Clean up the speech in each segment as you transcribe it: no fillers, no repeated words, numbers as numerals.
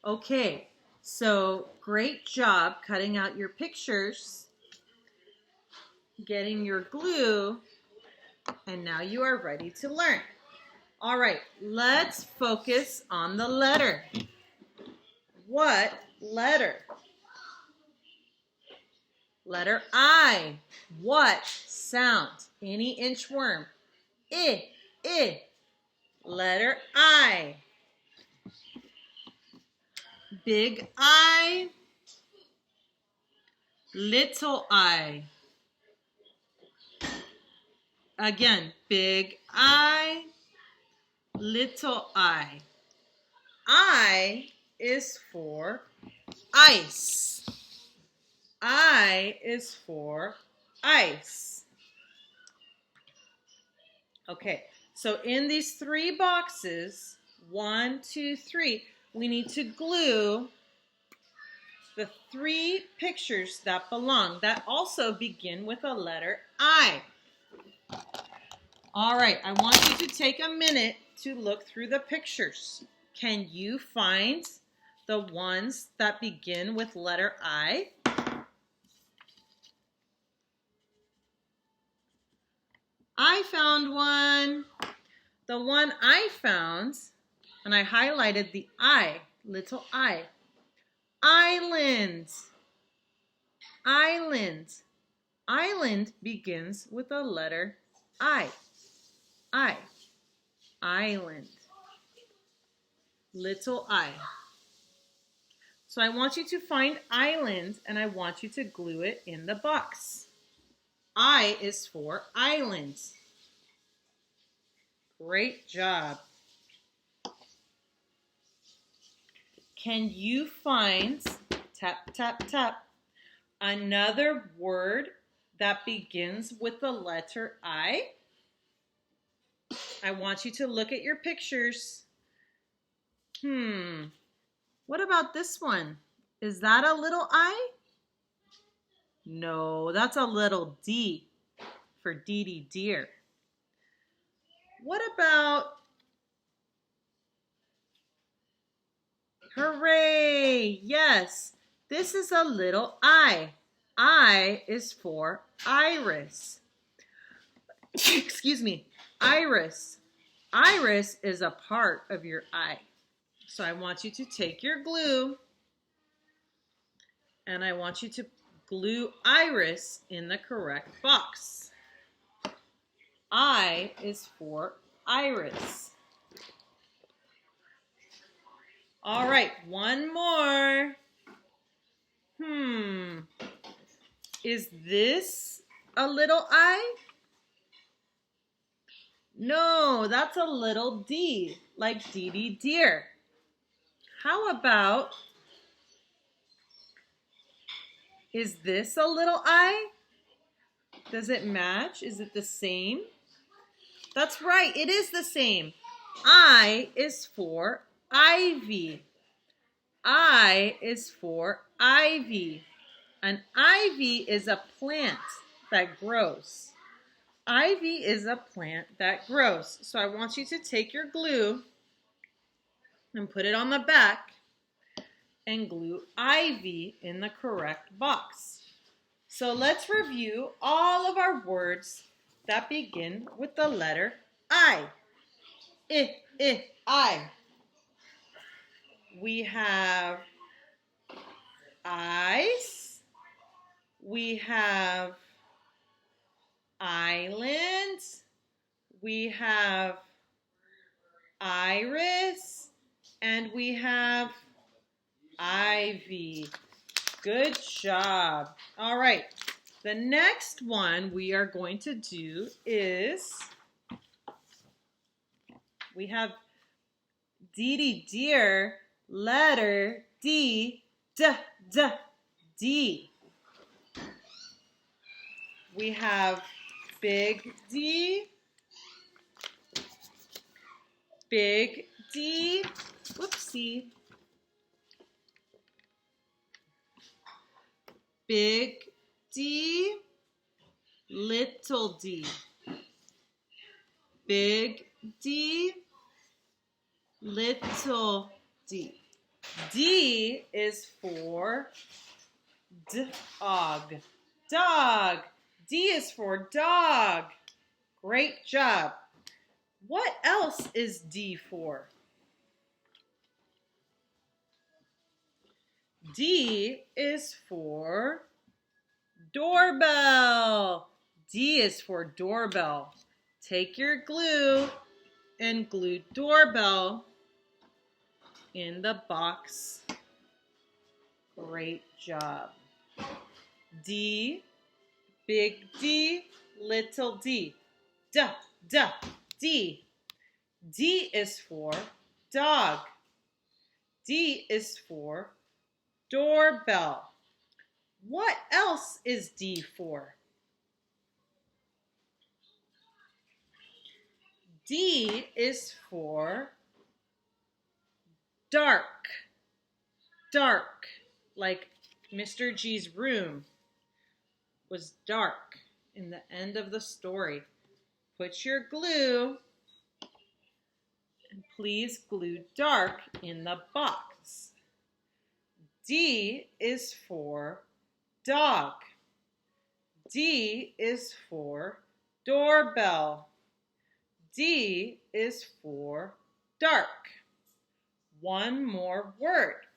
Okay, so great job cutting out your pictures, getting your glue, and now you are ready to learn. All right, let's focus on the letter. What letter? Letter I. What sound? Any inchworm. I, I. Letter I. Big I, little I. Again, big I, little I. I is for ice. I is for ice. Okay, so in these three boxes, 1, 2, 3, we need to glue the three pictures that belong, that also begin with a letter I. All right, I want you to take a minute to look through the pictures. Can you find the ones that begin with letter I? I found one. The one I found, and I highlighted the I, little I. Island. Island. Island begins with a letter I. I. Island. Little I. So I want you to find island and I want you to glue it in the box. I is for island. Great job. Can you find, tap, tap, tap, another word that begins with the letter I? I want you to look at your pictures. What about this one? Is that a little I? No, that's a little D for Dee deer. What about, hooray, yes, this is a little I. I is for iris. Excuse me, iris. Iris is a part of your eye. So I want you to take your glue and I want you to glue iris in the correct box. I is for iris. All right, one more. Is this a little I? No, that's a little D, like Dee deer. How about, is this a little I? Does it match? Is it the same? That's right, it is the same. I is for ivy. I is for ivy. An ivy is a plant that grows. Ivy is a plant that grows. So I want you to take your glue and put it on the back and glue ivy in the correct box. So let's review all of our words that begin with the letter I. I. We have ice. We have island. We have iris. And we have ivy. Good job. All right. The next one we are going to do is, we have Dee deer, letter D, D. We have big D, whoopsie, big D, little d, big D, little d. D is for dog. Dog. D is for dog. Great job. What else is D for? D is for doorbell. D is for doorbell. Take your glue and glue doorbell in the box. Great job. D, big D, little d. D, D. D is for dog. D is for doorbell. What else is D for? D is for dark. Dark, like Mr. G's room was dark in the end of the story. Put your glue, and please glue dark in the box. D is for dog. D is for doorbell. D is for dark. One more word.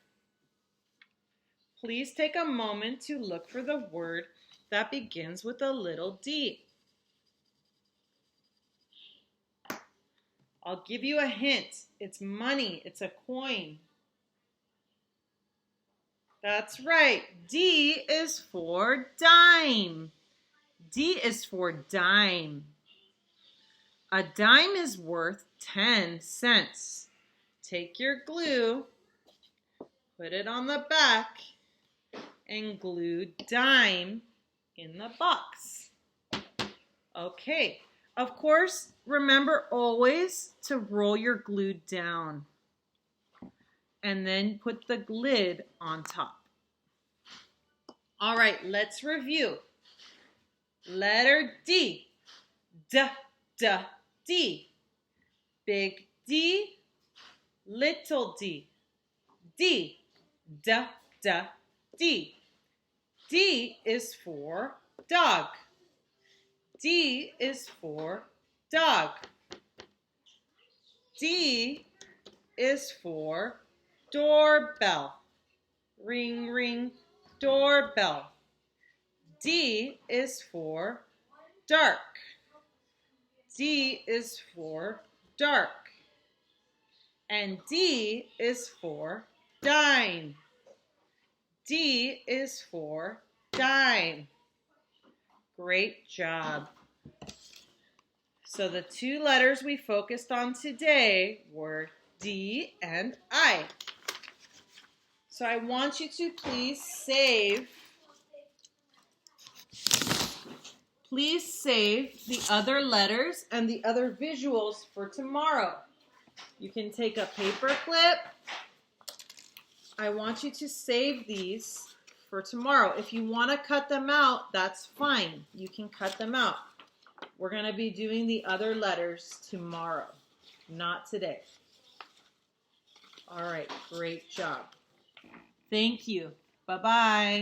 Please take a moment to look for the word that begins with a little d. I'll give you a hint. It's money. It's a coin. That's right. D is for dime. D is for dime. A dime is worth 10 cents. Take your glue, put it on the back, and glue dime in the box. Okay. Of course, remember always to roll your glue down and then put the lid on top. All right, let's review. Letter D. D, D. Big D, little d. D, D, D. D is for dog. D is for dog. D is for doorbell. Ring, ring, doorbell. D is for dark. D is for dark. And D is for dime. D is for dime. Great job. So the two letters we focused on today were D and I. So I want you to please save the other letters and the other visuals for tomorrow. You can take a paper clip. I want you to save these for tomorrow. If you want to cut them out, that's fine. You can cut them out. We're going to be doing the other letters tomorrow, not today. All right, great job. Thank you. Bye-bye.